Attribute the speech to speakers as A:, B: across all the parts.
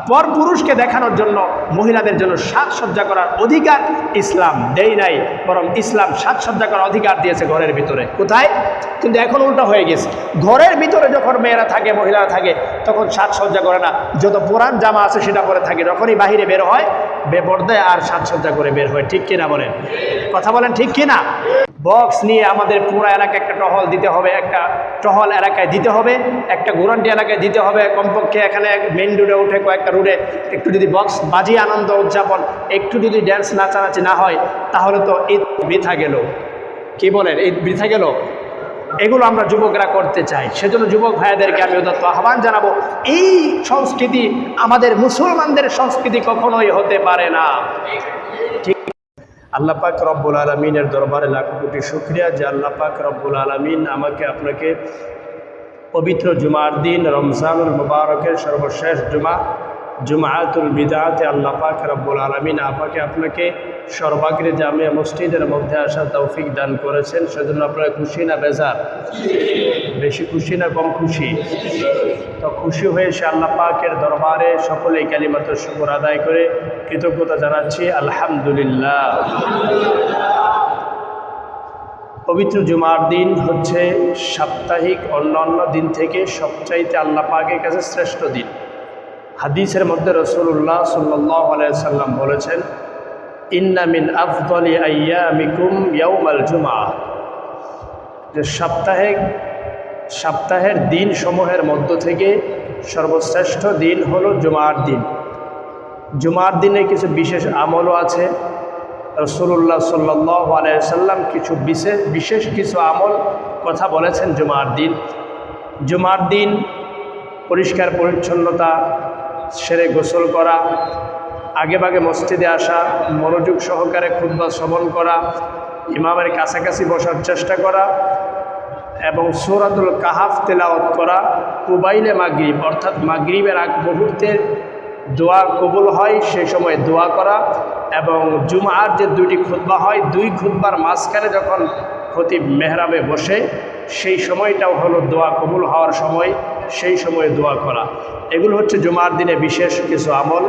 A: পর পুরুষকে দেখানোর জন্য মহিলাদের জন্য সাজসজ্জা করার অধিকার ইসলাম দেয় নাই, বরং ইসলাম সাজসজ্জা করার অধিকার দিয়েছে ঘরের ভিতরে। কোথায়? কিন্তু এখন উল্টা হয়ে গেছে, ঘরের ভিতরে যখন মেয়েরা থাকে, মহিলারা থাকে, তখন সাজসজ্জা করে না, যত পুরান জামা আছে সেটা পরে থাকে, যখনই বাহিরে বের হয় বেপর্দায় আর সাজসজ্জা করে বের হয়। ঠিক কিনা বলেন? কথা বলেন ঠিক কিনা? বক্স নিয়ে আমাদের পুরো এলাকায় একটা টহল দিতে হবে, একটা টহল এলাকায় দিতে হবে, একটা গোরান্টি এলাকায় দিতে হবে, কমপক্ষে এখানে মেইন রোডে উঠে কয়েকটা রোডে একটু যদি বক্স বাজিয়ে আনন্দ উদযাপন, একটু যদি ড্যান্স নাচানাচি না হয়, তাহলে তো ঈদ বৃথা গেল। কি বলেন? ঈদ বৃথা গেল। এগুলো আমরা যুবকরা করতে চাই, সেজন্য যুবক ভাইদেরকে আমি উদাত্ত আহ্বান জানাবো, এই সংস্কৃতি আমাদের মুসলমানদের সংস্কৃতি কখনোই হতে পারে না। ঠিক আল্লাহ পাক রব্বুল আলমিনের দরবারে লাখ কোটি শুকরিয়া যে আল্লাহ পাক রব্বুল আলমিন আমাকে আপনাকে পবিত্র জুমার দিন রমজানুল মুবারকের সর্বশেষ জুমাতুল বিদাতে আল্লাহ পাক রব্বুল আলমিন আপনাকে সর্বাগ্রে জামিয়া মসজিদের মধ্যে আসার তৌফিক দান করেছেন। সেজন্য আপনারা খুশি না বেজার? বেশি খুশি না কম খুশি? তো খুশি হয়ে সে আল্লাহ পাকের দরবারে সকলেই কালিমাতুশ শুকর আদায় করে কৃতজ্ঞতা জানাচ্ছি, আলহামদুলিল্লাহ। পবিত্র জুমার দিন হচ্ছে সাপ্তাহিক অন্যান্য দিন থেকে সবচাইতে আল্লাহ পাকের কাছে শ্রেষ্ঠ দিন। হাদিসের মধ্যে রাসূলুল্লাহ সাল্লাল্লাহু আলাইহি সাল্লাম বলেছেন, ইন্না মিন আফদলি আইয়ামিকুম ইয়াউমাল জুমআহ, যে সপ্তাহের দিন সমূহের মধ্য থেকে সর্বশ্রেষ্ঠ দিন হলো জুমার দিন। জুমার দিনে কিছু বিশেষ আমলও আছে। রাসূলুল্লাহ সাল্লাল্লাহু আলাইহি সাল্লাম কিছু বিশেষ কিছু আমল কথা বলেছেন জুমার দিন। জুমার দিন পরিষ্কার পরিচ্ছন্নতা সেরে গোসল করা, আগেভাগে মসজিদে আসা, মনোযোগ সহকারে খুতবা শ্রবণ করা, ইমামের কাছাকাছি বসার চেষ্টা করা এবং সূরাতুল কাহাফ তেলাওয়াত করা, কুবাইলে মাগরিব অর্থাৎ মাগরিবের আগ মুহূর্তের দোয়া কবুল হয় সেই সময় দোয়া করা, এবং জুমার যে দুইটি খুতবা হয়, দুই খুতবার মাঝখানে যখন খতিব মেহরাবে বসে সেই সময়টাও হলো দোয়া কবুল হওয়ার সময়, সেই সময়ে দোয়া করা। এগুলো হচ্ছে জুমার দিনে বিশেষ কিছু আমল।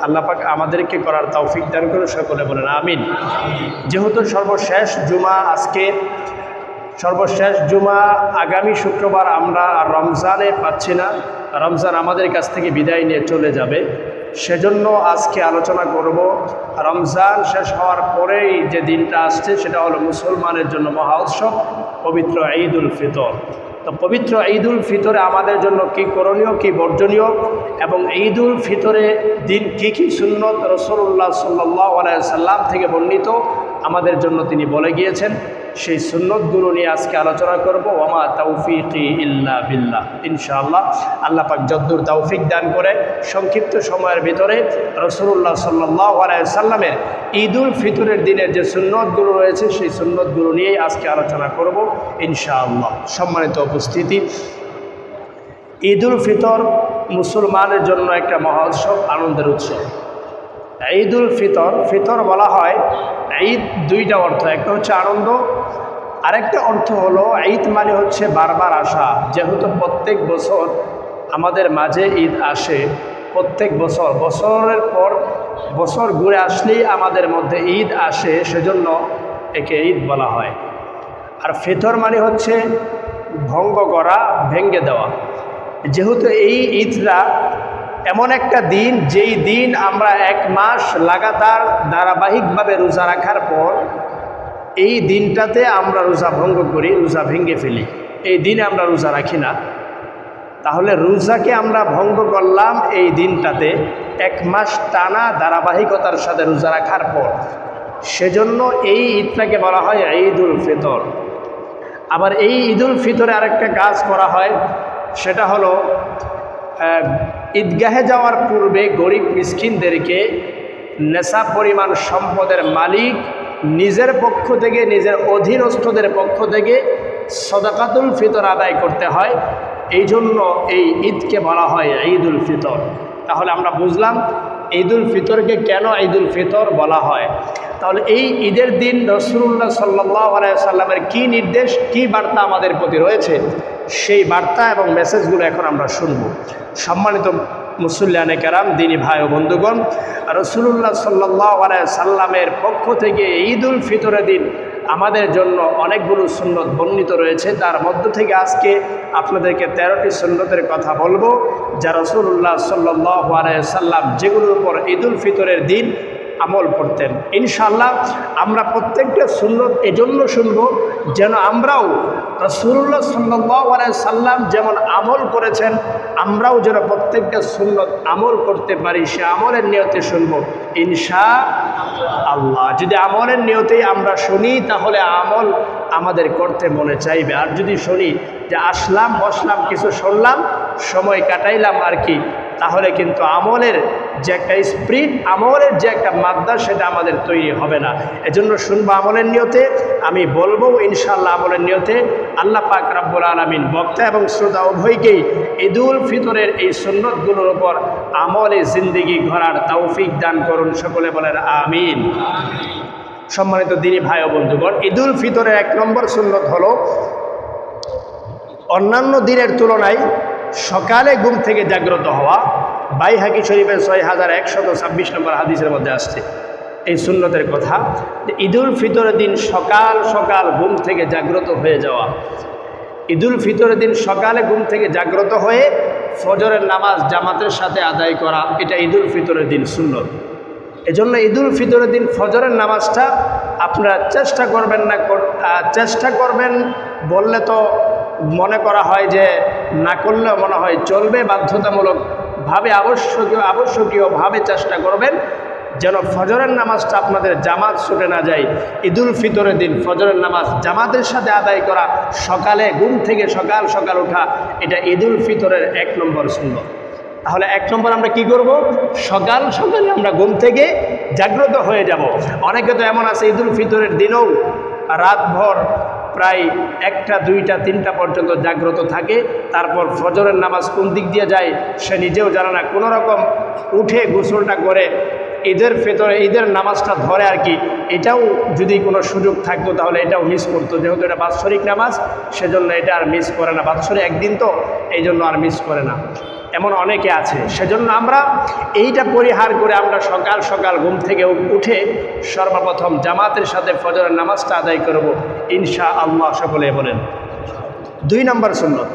A: আল্লাহ পাক আমাদেরকে করার তৌফিক দান করে, সকলে বলেন আমিন। যেহেতু সর্বশেষ জুমা আজকে, সর্বশেষ জুমা আগামী শুক্রবার, আমরা আর রমজানে পাচ্ছি না, রমজান আমাদের কাছ থেকে বিদায় নিয়ে চলে যাবে। সেজন্য আজকে আলোচনা করব রমজান শেষ হওয়ার পরেই যে দিনটা আসছে, সেটা হলো মুসলমানের জন্য মহা উৎসব, পবিত্র ঈদুল ফিতর। তো পবিত্র ঈদুল ফিতরে আমাদের জন্য কি করণীয়, কি বর্জনীয়, এবং ঈদুল ফিতরে দিন কি সুন্নত রাসূলুল্লাহ সাল্লাল্লাহু আলাইহি সাল্লাম থেকে বর্ণিত আমাদের জন্য তিনি বলে গিয়েছেন, সেই সুন্নতগুলো নিয়ে আজকে আলোচনা করব। ওয়ামা তাওফিকি ইল্লা বিল্লাহ। ইনশাআল্লাহ আল্লাহ পাক যদ্দুর তৌফিক দান করে সংক্ষিপ্ত সময়ের ভিতরে রাসূলুল্লাহ সাল্লাল্লাহু আলাইহি সাল্লামের ঈদুল ফিতরের দিনের যে সুন্নতগুলো রয়েছে সেই সুন্নতগুলো নিয়েই আজকে আলোচনা করব ইনশাআল্লাহ। সম্মানিত উপস্থিতি, ঈদুল ফিতর মুসলমানের জন্য একটা মহা উৎসব, আনন্দের উৎসব। ঈদুল ফিতর, ফিতর বলা হয়, ঈদ দুইটা অর্থ, একটা হচ্ছে আনন্দ, আরেকটা অর্থ হলো ঈদ মানে হচ্ছে বারবার আসা। যেহেতু প্রত্যেক বছর আমাদের মাঝে ঈদ আসে, প্রত্যেক বছরের পর বছর ঘুরে আসলেই আমাদের মধ্যে ঈদ আসে, সেজন্য একে ঈদ বলা হয়। আর ফিতর মানে হচ্ছে ভঙ্গ করা, ভেঙ্গে দেওয়া। যেহেতু এই ঈদটা এমন একটা দিন, যেই দিন আমরা এক মাস লাগাতার ধারাবাহিকভাবে রোজা রাখার পর এই দিনটাতে আমরা রোজা ভঙ্গ করি, রোজা ভেঙে ফেলি, এই দিনে আমরা রোজা রাখি না। তাহলে রোজাকে আমরা ভঙ্গ করলাম এই দিনটাতে, এক মাস টানা ধারাবাহিকতার সাথে রোজা রাখার পর। সেজন্য এই ঈদটাকে বলা হয় ঈদুল ফিতর। আবার এই ঈদুল ফিতরে আরেকটা কাজ করা হয়, সেটা হলো ঈদগাহে যাওয়ার পূর্বে গরিব মিসকিনদেরকে নেশা পরিমাণ সম্পদের মালিক নিজের পক্ষ থেকে, নিজের অধীনস্থদের পক্ষ থেকে সদাকাতুল ফিতর আদায় করতে হয়। এই জন্য এই ঈদকে বলা হয় ঈদুল ফিতর। তাহলে আমরা বুঝলাম ঈদুল ফিতরকে কেন ঈদুল ফিতর বলা হয়। তাহলে এই ঈদের দিন রাসূলুল্লাহ সাল্লাল্লাহু আলাইহি সাল্লামের কী নির্দেশ, কী বার্তা আমাদের প্রতি রয়েছে, সেই বার্তা এবং মেসেজগুলো এখন আমরা শুনব। সম্মানিত মুসল্লিয়ানে কেরাম, দিনী ভাই ও বন্ধুগণ, রাসূলুল্লাহ সাল্লাল্লাহু আলাইহি সাল্লামের পক্ষ থেকে ঈদুল ফিতরের দিন আমাদের জন্য অনেকগুলো সুন্নত বর্ণিত রয়েছে। তার মধ্য থেকে আজকে আপনাদেরকে 13টি সুন্নতের কথা বলবো, যা রাসূলুল্লাহ সাল্লাল্লাহু আলাইহি সাল্লাম যেগুলোর উপর ঈদুল ফিতরের দিন আমল করতেন। ইনশাআল্লাহ আমরা প্রত্যেকটা সুন্নত এজন্য শুনব যেন আমরাও রাসূলুল্লাহ সাল্লাল্লাহু আলাইহি সাল্লাম যেমন আমল করেছেন আমরাও যেন প্রত্যেকটা সুন্নত আমল করতে পারি, সে আমলের নিয়তে শুনব ইনশাআল্লাহ। যদি আমলের নিয়তেই আমরা শুনি তাহলে আমল আমাদের করতে মনে চাইবে, আর যদি শুনি যে আসলাম বসলাম কিছু শুনলাম সময় কাটাইলাম আর কি, তাহলে কিন্তু আমলের যে একটা স্পিরিট, আমলের যে একটা মাদ্দা সেটা আমাদের তৈরি হবে না। এজন্য শুনবো আমলের নিয়তে, আমি বলবো ইনশাআল্লাহ আমলের নিয়তে। আল্লাহ পাক রব্বুল আলামিন বক্তা এবং শ্রোতা উভয়কেই ঈদুল ফিতরের এই সুন্নতগুলোর উপর আমলে জিন্দেগি গড়ার তৌফিক দান করুন, সকলে বলেন আমিন। সম্মানিত দিনী ভাই ও বন্ধুগণ, ঈদুল ফিতরের 1 নম্বর সুন্নত হলো অন্যান্য দিনের তুলনায় সকালে ঘুম থেকে জাগ্রত হওয়া। বাইহাকি শরীফের 6126 নম্বর হাদিসের মধ্যে আসছে এই সুন্নতের কথা, যে ঈদুল ফিতরের দিন সকাল সকাল ঘুম থেকে জাগ্রত হয়ে যাওয়া। ঈদুল ফিতরের দিন সকালে ঘুম থেকে জাগ্রত হয়ে ফজরের নামাজ জামাতের সাথে আদায় করা, এটা ঈদুল ফিতরের দিন সুন্নত। এজন্য ঈদুল ফিতরের দিন ফজরের নামাজটা আপনারা চেষ্টা করবেন না, চেষ্টা করবেন বললে তো মনে করা হয় যে না করলেও মনে হয় চলবে, বাধ্যতামূলকভাবে আবশ্যকীয়ভাবে চেষ্টা করবেন যেন ফজরের নামাজটা আপনাদের জামাত ছুটে না যায়। ঈদুল ফিতরের দিন ফজরের নামাজ জামাতের সাথে আদায় করা, সকালে ঘুম থেকে সকাল সকাল ওঠা, এটা ঈদুল ফিতরের 1 নম্বর সুন্নত। তাহলে 1 নম্বর আমরা কি করব? সকাল সকালে আমরা ঘুম থেকে জাগ্রত হয়ে যাব। অনেকে তো এমন আছে ঈদুল ফিতরের দিনেও রাতভর প্রায় 1টা 2টা 3টা পর্যন্ত জাগ্রত থাকে, তারপর ফজরের নামাজ কোন দিক দিয়ে যায় সে নিজেও জানে না, কোনো রকম উঠে গোসলটা করে ঈদের নামাজটা ধরে আর কি। এটাও যদি কোনো সুযোগ থাকতো তাহলে এটাও মিস করতো, যেহেতু এটা বাৎসরিক নামাজ সেজন্য এটা আর মিস করে না, বাৎসরিক একদিন তো এই জন্য আর মিস করে না, এমন অনেকে আছে। সেজন্য আমরা এইটা পরিহার করে আমরা সকাল সকাল ঘুম থেকে উঠে সর্বপ্রথম জামাতের সাথে ফজরের নামাজটা আদায় করব ইনশাআল্লাহ, সকলে বলেন। 2 নম্বর সুন্নত,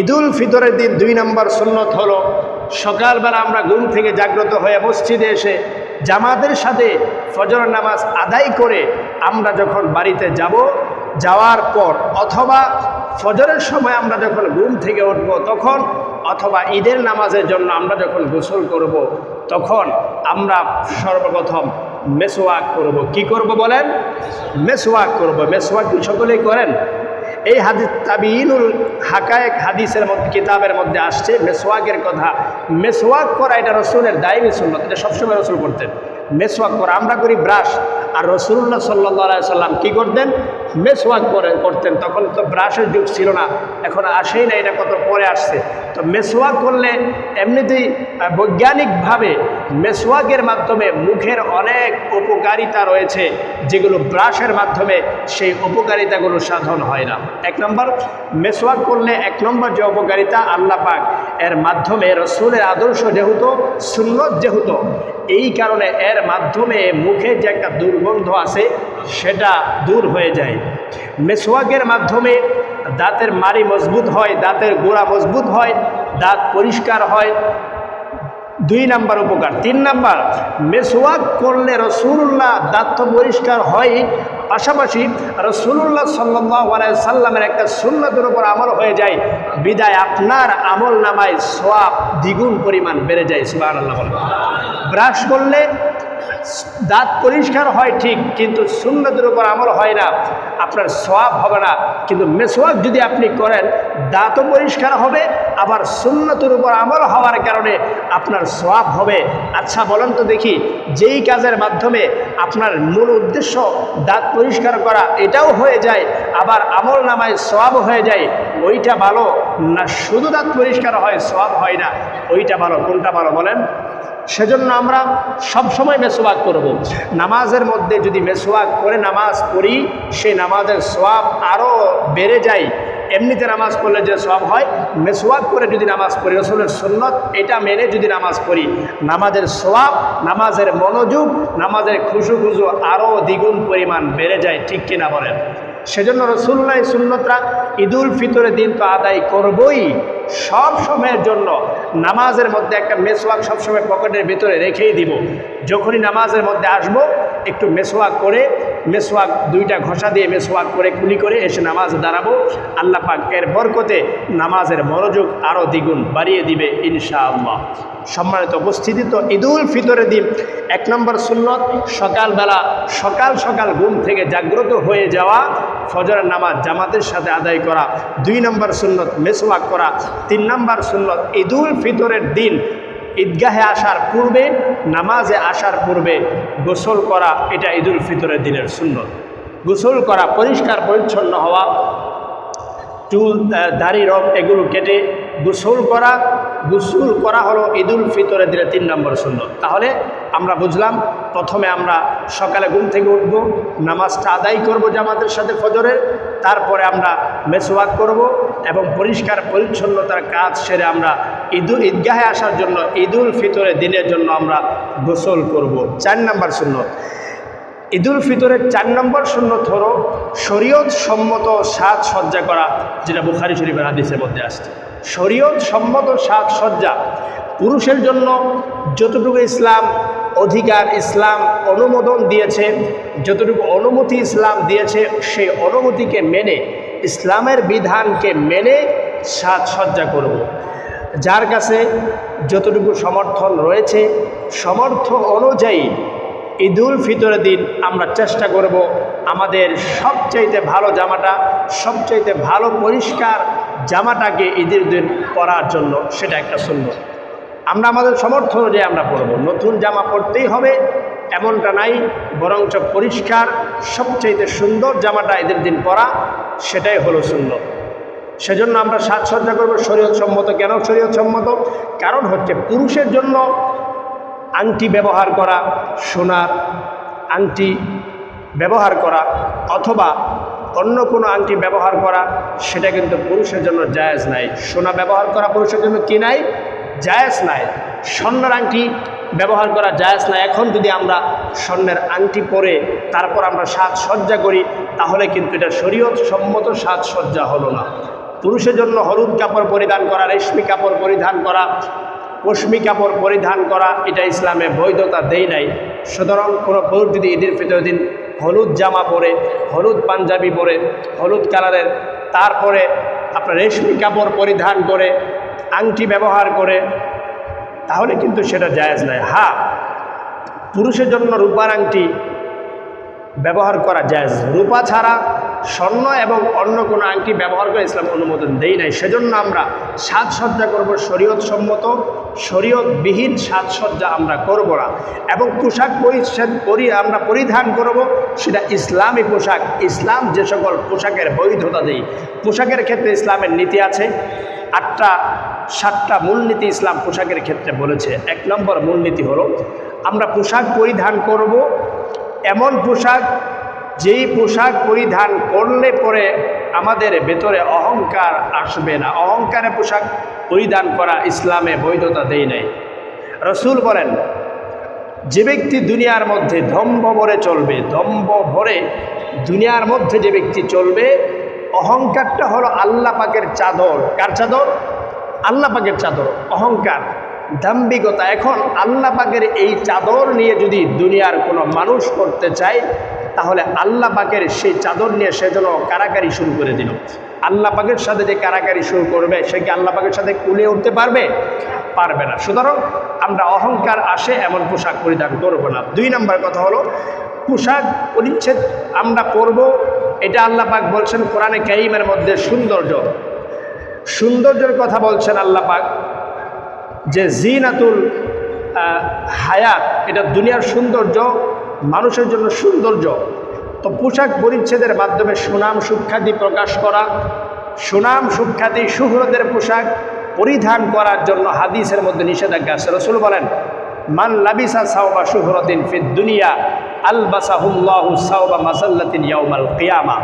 A: ঈদুল ফিতরের দিন 2 নম্বর সুন্নত হলো সকালবেলা আমরা ঘুম থেকে জাগ্রত হয়ে মসজিদে এসে জামাতের সাথে ফজরের নামাজ আদায় করে আমরা যখন বাড়িতে যাওয়ার পর অথবা ফজরের সময় আমরা যখন ঘুম থেকে উঠব তখন, অথবা ঈদের নামাজের জন্য আমরা যখন গোসল করব তখন আমরা সর্বপ্রথম মেসওয়াক করব। কি করব বলেন? মেসওয়াক করব। মেসওয়াক কি সকলেই করেন? এই হাদিস তাবিনুল হাকায়েক হাদিসের মধ্যে কিতাবের মধ্যে আসছে মেসওয়াকের কথা। মেসওয়াক করা এটা রসুলের দায়ী সুন্নত, এটা সবসময় রসুল করতেন। মেসওয়াক করা আমরা করি ব্রাশ, আর রাসূলুল্লাহ সাল্লাল্লাহু আলাইহি সাল্লাম কী করতেন? মেসওয়াক করতেন। তখন তো ব্রাশের যুগ ছিল না, এখন আসেই না, এটা কত পরে আসছে। তো মেসওয়াক করলে এমনিতেই বৈজ্ঞানিকভাবে মেসওয়াকের মাধ্যমে মুখের অনেক উপকারিতা রয়েছে, যেগুলো ব্রাশের মাধ্যমে সেই উপকারিতাগুলো সাধন হয় না। 1 নম্বর, মেসওয়াক করলে 1 নম্বর যে উপকারিতা, আল্লাহ পাক এর মাধ্যমে রসুলের আদর্শ যেহেতু, সুন্নত যেহেতু, এই কারণে এর মাধ্যমে মুখে যে একটা দুর্গন্ধ আছে সেটা দূর হয়ে যায়। মেসওয়াকের মাধ্যমে দাঁতের মাড়ি মজবুত হয়, দাঁতের গোড়া মজবুত হয়, দাঁত পরিষ্কার হয়। 2 নম্বর উপকার। 3 নম্বর, মেসওয়াক করলে রাসূলুল্লাহ দাঁত তো পরিষ্কার হয়, পাশাপাশি রাসূলুল্লাহ সাল্লাল্লাহু আলাইহি সাল্লামের একটা সুন্নতের উপর আমল হয়ে যায়, বিদায় আপনার আমল নামায় সওয়াব দ্বিগুণ পরিমাণ বেড়ে যায়। সুবহানাল্লাহ। ব্রাশ করলে দাঁত পরিষ্কার হয় ঠিক, কিন্তু সুন্নতের উপর আমল হয় না, আপনার সওয়াব হবে না। কিন্তু মেসওয়াক যদি আপনি করেন দাঁতও পরিষ্কার হবে, আবার সুন্নতের উপর আমল হওয়ার কারণে আপনার সওয়াব হবে। আচ্ছা বলেন তো দেখি, যেই কাজের মাধ্যমে আপনার মূল উদ্দেশ্য দাঁত পরিষ্কার করা এটাও হয়ে যায়, আবার আমল নামায় সওয়াব হয়ে যায়, ওইটা ভালো না শুধু দাঁত পরিষ্কার হয় সওয়াব হয় না? ওইটা ভালো। কোনটা ভালো বলেন? সেজন্য আমরা সবসময় মেসওয়াক করব। নামাজের মধ্যে যদি মেসওয়াক করে নামাজ পড়ি, সেই নামাজের সওয়াব আরও বেড়ে যায়। এমনিতে নামাজ পড়লে যে সওয়াব হয়, মেসওয়াক করে যদি নামাজ পড়ি, রাসূলের সুন্নত এটা মেনে যদি নামাজ পড়ি, নামাজের সওয়াব, নামাজের মনোযোগ, নামাজের খুশু আরও দ্বিগুণ পরিমাণ বেড়ে যায়। ঠিক কিনা বলেন? সেজন্য রাসূলুল্লাহ সুন্নতরা ঈদুল ফিতরের দিন তো আদায় করবই, সব সময়ের জন্য নামাজের মধ্যে একটা মেসওয়াক সবসময় পকেটের ভিতরে রেখেই দিব। যখনই নামাজের মধ্যে আসব একটু মেসওয়াক করে, মেসওয়াক দুইটা ঘষা দিয়ে মেসওয়াক করে কুলি করে এসে নামাজে দাঁড়াবো। আল্লাহ পাক এর বরকতে নামাজের মনোযোগ আরও দ্বিগুণ বাড়িয়ে দিবে ইনশাআল্লাহ। সম্মানিত উপস্থিতি, তো ঈদুল ফিতরের দিন 1 নম্বর সুন্নত সকালবেলা সকাল সকাল ঘুম থেকে জাগ্রত হয়ে যাওয়া, ফজরের নামাজ জামাতের সাথে আদায় করা। 2 নম্বর সুন্নত মেসওয়াক করা। 3 নম্বর সুন্নত ঈদুল ফিতরের দিন ঈদগাহে আসার পূর্বে, নামাজে আসার পূর্বে গোসল করা। এটা ঈদুল ফিতরের দিনের সুন্নত। গোসল করা, পরিষ্কার পরিচ্ছন্ন হওয়া, চুল দাড়ি রব এগুলো কেটে গোসল করা। গোসল করা হলো ঈদুল ফিতরের দিনে 3 নম্বর সুন্নত। তাহলে আমরা বুঝলাম, প্রথমে আমরা সকালে ঘুম থেকে উঠব, নামাজটা আদায় করব জামাতের সাথে ফজরের, তারপরে আমরা মেসওয়াক করব এবং পরিষ্কার পরিচ্ছন্নতার কাজ সেরে আমরা ঈদগাহে আসার জন্য ঈদুল ফিতরের দিনের জন্য আমরা গোসল করব। 4 নম্বর সুন্নত ঈদুল ফিতরের 4 নম্বর সুন্নত হলো শরীয়ত সম্মত সাজসজ্জা করা, যেটা বুখারী শরীফের হাদিসের মধ্যে আসছে। শরীয়ত সম্মত সাজসজ্জা পুরুষের জন্য যতটুকু ইসলাম অধিকার, ইসলাম অনুমোদন দিয়েছে, যতটুকু অনুমতি ইসলাম দিয়েছে, সেই অনুমতিকে মেনে, ইসলামের বিধানকে মেনে সাজসজ্জা করব। যার কাছে যতটুকু সমর্থন রয়েছে, সমর্থ অনুযায়ী ঈদুল ফিতরের দিন আমরা চেষ্টা করব আমাদের সবচাইতে ভালো জামাটা, সবচাইতে ভালো পরিষ্কার জামাটাকে ঈদের দিন পরার জন্য। সেটা একটা সুন্নত। আমরা আমাদের সমর্থ অনুযায়ী আমরা পরব। নতুন জামা পরতেই হবে এমনটা নাই, বরঞ্চ পরিষ্কার সবচাইতে সুন্দর জামাটা ঈদের দিন পরা, সেটাই হলো সুন্নত। সেজন্য আমরা সাজসজ্জা করব শরীয়ত সম্মত। কেন শরীয়ত সম্মত? কারণ হচ্ছে পুরুষের জন্য আংটি ব্যবহার করা, সোনার আংটি ব্যবহার করা অথবা অন্য কোনো আংটি ব্যবহার করা, সেটা কিন্তু পুরুষের জন্য জায়েজ নাই। সোনা ব্যবহার করা পুরুষের জন্য কি নাই? জায়েজ নাই। স্বর্ণের আংটি ব্যবহার করা জায়েজ নাই। এখন যদি আমরা স্বর্ণের আংটি পরে তারপর আমরা সাজসজ্জা করি, তাহলে কিন্তু এটা শরীয়ত সম্মত সাজসজ্জা হলো না। পুরুষের জন্য হলুদ কাপড় পরিধান করা, রেশমি কাপড় পরিধান করা, পশমি কাপড় পরিধান করা, এটা ইসলামে বৈধতা দেয় নাই। সুতরাং কোনো পুরুষ যদি ঈদের ফিতরের দিন হলুদ জামা পরে, হলুদ পাঞ্জাবি পরে, হলুদ কালারের, তারপরে আপনার রেশমি কাপড় পরিধান করে, আংটি ব্যবহার করে, তাহলে কিন্তু সেটা জায়েজ নাই। হ্যাঁ, পুরুষের জন্য রূপার আংটি ব্যবহার করা জায়েজ। রূপা ছাড়া স্বর্ণ এবং অন্য কোনো আংটি ব্যবহার করে ইসলাম অনুমোদন দেই নাই। সেজন্য আমরা সাজসজ্জা করব শরীয়ত সম্মত, শরীয়তবিহীন সাজসজ্জা আমরা করব না। এবং পোশাক আমরা পরিধান করব সেটা ইসলামী পোশাক। ইসলাম যে সকল পোশাকের বৈধতা দেয়, পোশাকের ক্ষেত্রে ইসলামের নীতি আছে 7টা মূলনীতি ইসলাম পোশাকের ক্ষেত্রে বলেছে। 1 নম্বর মূলনীতি হলো আমরা পোশাক পরিধান করব এমন পোশাক, যেই পোশাক পরিধান করলে পরে আমাদের ভেতরে অহংকার আসবে না। অহংকারে পোশাক পরিধান করা ইসলামে বৈধতা দেয় নাই। রাসূল বলেন, যে ব্যক্তি দুনিয়ার মধ্যে দম্ভ ভরে চলবে, দম্ভ ভরে দুনিয়ার মধ্যে যে ব্যক্তি চলবে, অহংকারটা হলো আল্লাহ পাকের চাদর। কার চাদর? আল্লাহ পাকের চাদর। অহংকার, দাম্ভিকতা। এখন আল্লাহ পাকের এই চাদর নিয়ে যদি দুনিয়ার কোনো মানুষ করতে চায়, তাহলে আল্লাহ পাকের সেই চাদর নিয়ে সে যেন কারাকারি শুরু করে দিল। আল্লাহ পাকের সাথে যে কারাকারি শুরু করবে, সে কি আল্লাহ পাকের সাথে কুলিয়ে উঠতে পারবে? পারবে না। সুতরাং আমরা অহংকার আসে এমন পোশাক পরিধান করব না। 2 নম্বর কথা হলো পোশাক পরিচ্ছেদ আমরা পরব, এটা আল্লাহ পাক বলছেন কোরআনে কারীমের মধ্যে সৌন্দর্যের কথা বলছেন আল্লাহ পাক, যে জিনাতুল হায়াত, এটা দুনিয়ার সৌন্দর্য, মানুষের জন্য সৌন্দর্য। তো পোশাক পরিচ্ছেদের মাধ্যমে সুনাম সুখ্যাতি প্রকাশ করা, সুনাম সুখ্যাতি সুহরতের পোশাক পরিধান করার জন্য হাদিসের মধ্যে নিষেধাজ্ঞা আছে। রাসূল বলেন, মান লাবিসা সাওবা শুহরাতিন ফিদ দুনিয়া আলবাসাহুল্লাহু সাওবা মাসাল্লাতিন ইয়াউমাল কিয়ামা।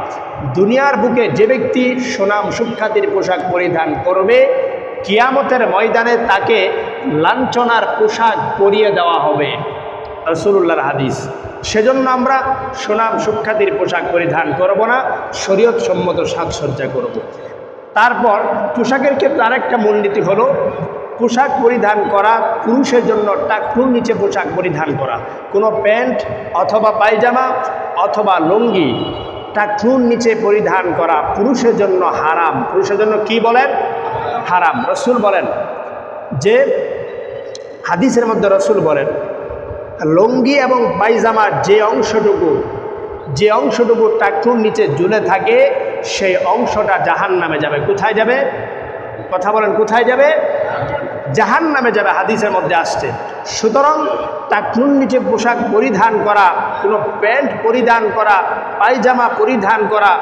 A: দুনিয়ার বুকে যে ব্যক্তি সুনাম সুখ্যাতির পোশাক পরিধান করবে, কিয়ামতের ময়দানে তাকে লাঞ্ছনার পোশাক পরিয়ে দেওয়া হবে, রাসূলুল্লাহর হাদিস। সেজন্য আমরা সুনাম সুখ্যাতির পোশাক পরিধান করব না, শরীয়ত সম্মত সাজসজ্জা করব। তারপর পোশাকের ক্ষেত্রে আরেকটা মূলনীতি হলো, পোশাক পরিধান করা পুরুষের জন্য টাকনুর নিচে পোশাক পরিধান করা, কোনো প্যান্ট অথবা পায়জামা অথবা লুঙ্গি টাকনুর নিচে পরিধান করা পুরুষের জন্য হারাম। পুরুষের জন্য কি বলেন? হারাম। রসুল বলেন যে, হাদিসের মধ্যে রসুল বলেন, লুঙ্গি এবং পায়জামার যে অংশটুকু টাকনুর নিচে ঝুলে থাকে সেই অংশটা জাহান্নামে যাবে। কোথায় যাবে? কথা বলেন, কোথায় যাবে? জাহান্নামে যাবে, হাদিসের মধ্যে আসছে। সুতরাং টাকনুর নিচে পোশাক পরিধান করা, কোনো প্যান্ট পরিধান করা, পায়জামা পরিধান করা,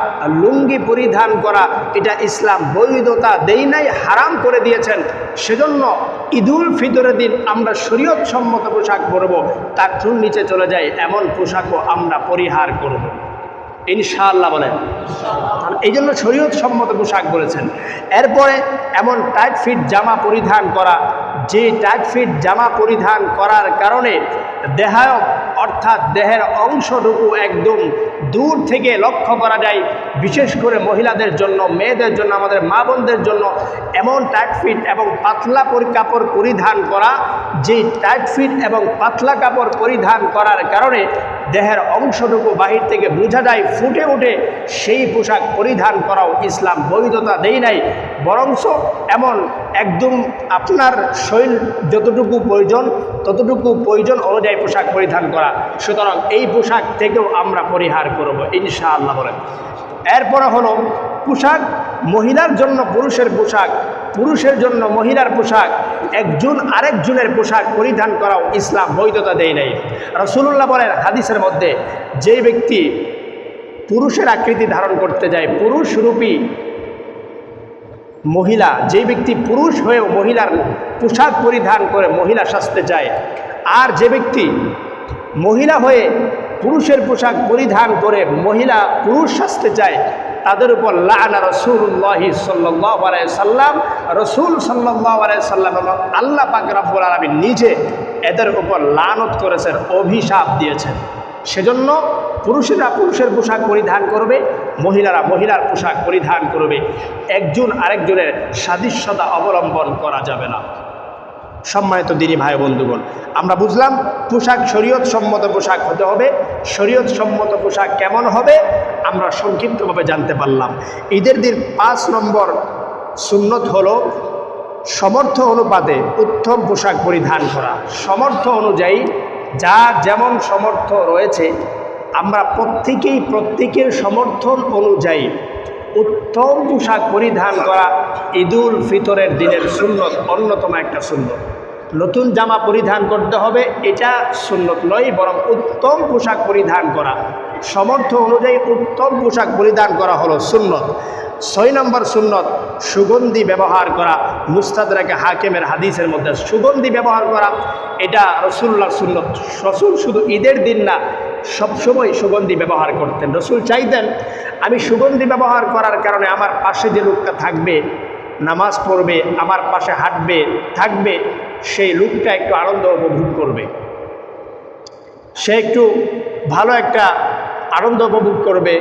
A: লুঙ্গি পরিধান করা, এটা ইসলাম বৈধতা দেই নাই, হারাম করে দিয়েছেন। সেজন্য ঈদুল ফিতরের দিন আমরা শরীয়ত সম্মত পোশাক পরব, টাকনুর নিচে চলে যায় এমন পোশাকও আমরা পরিহার করব ইনশাআল্লাহ। বলেন, এই জন্য শরীয়ত সম্মত পোশাক বলেছেন। এরপরে এমন টাইট ফিট জামা পরিধান করা, যে টাইট ফিট জামা পরিধান করার কারণে দেহায়ব অর্থাৎ দেহের অংশটুকু একদম দূর থেকে লক্ষ্য করা যায়। বিশেষ করে মহিলাদের জন্য, মেয়েদের জন্য, আমাদের মা বোনদের জন্য এমন টাইট ফিট এবং পাতলা কাপড় পরিধান করা, যে টাইট ফিট এবং পাতলা কাপড় পরিধান করার কারণে দেহের অংশটুকু বাহির থেকে বোঝা যায়, ফুটে ওঠে, সেই পোশাক পরিধান করাও ইসলাম বৈধতা দেই নাই। বরঞ্চ এমন একদম আপনার শরীর যতটুকু প্রয়োজন ততটুকু প্রয়োজন অনুযায়ী পোশাক পরিধান করা। সুতরাং এই পোশাক থেকেও আমরা পরিহার করব ইনশাআল্লাহ। বলেন, এরপরে হলো পোশাক, মহিলার জন্য পুরুষের পোশাক, পুরুষের জন্য মহিলার পোশাক, একজন আরেকজনের পোশাক পরিধান করাও ইসলাম বৈধতা দেয় নাই। রাসূলুল্লাহ বলেন হাদিসের মধ্যে, যে ব্যক্তি পুরুষের আকৃতি ধারণ করতে যায়, পুরুষ রূপী মহিলা, যে ব্যক্তি পুরুষ হয়েও মহিলার পোশাক পরিধান করে মহিলা সাজতে চায়, আর যে ব্যক্তি মহিলা হয়ে পুরুষের পোশাক পরিধান করে মহিলা পুরুষ সাজতে চায়, তাদের উপর লাআনা রাসূলুল্লাহি সাল্লাল্লাহু আলাইহি সাল্লাম, রাসূল সাল্লাল্লাহু আলাইহি সাল্লাম এবং আল্লাহ পাক রব্বুল আলামিন নিজে এদের উপর লানত করেছেন, অভিশাপ দিয়েছেন। সেজন্য পুরুষেরা পুরুষের পোশাক পরিধান করবে, মহিলারা মহিলার পোশাক পরিধান করবে, একজন আরেকজনের সাদৃশ্যতা অবলম্বন করা যাবে না। সম্মানিত দিনী ভাই বন্ধুগণ, আমরা বুঝলাম পোশাক শরীয়ত সম্মত পোশাক হতে হবে। শরীয়ত সম্মত পোশাক কেমন হবে আমরা সংক্ষিপ্তভাবে জানতে পারলাম। ঈদের দিন 5 নম্বর সুন্নত হলো সমর্থ অনুপাতে উত্তম পোশাক পরিধান করা। সমর্থ অনুযায়ী যার যেমন সমর্থ রয়েছে, আমরা প্রত্যেকের সমর্থন অনুযায়ী উত্তম পোশাক পরিধান করা ঈদুল ফিতরের দিনের সুন্নত, অন্যতম একটা সুন্নত। নতুন জামা পরিধান করতে হবে এটা সুন্নত নয়, বরং উত্তম পোশাক পরিধান করা, সমর্থ অনুযায়ী উত্তম পোশাক পরিধান করা হলো সুন্নত। 6 নম্বর সুন্নত সুগন্ধি ব্যবহার করা। মুস্তাদরাকে হাকিমের হাদিসের মধ্যে সুগন্ধি ব্যবহার করা এটা রাসূলুল্লাহর সুন্নত। রাসূল শুধু ঈদের দিন না, সবসময় সুগন্ধি ব্যবহার করতেন। রাসূল চাইতেন আমি সুগন্ধি ব্যবহার করার কারণে আমার পাশে যে লোকটা থাকবে, নামাজ পড়বে, আমার পাশে হাঁটবে, থাকবে, সেই লোকটা একটু আনন্দ উপভোগ করবে, সে একটু ভালো একটা আনন্দ উপভোগ করবে,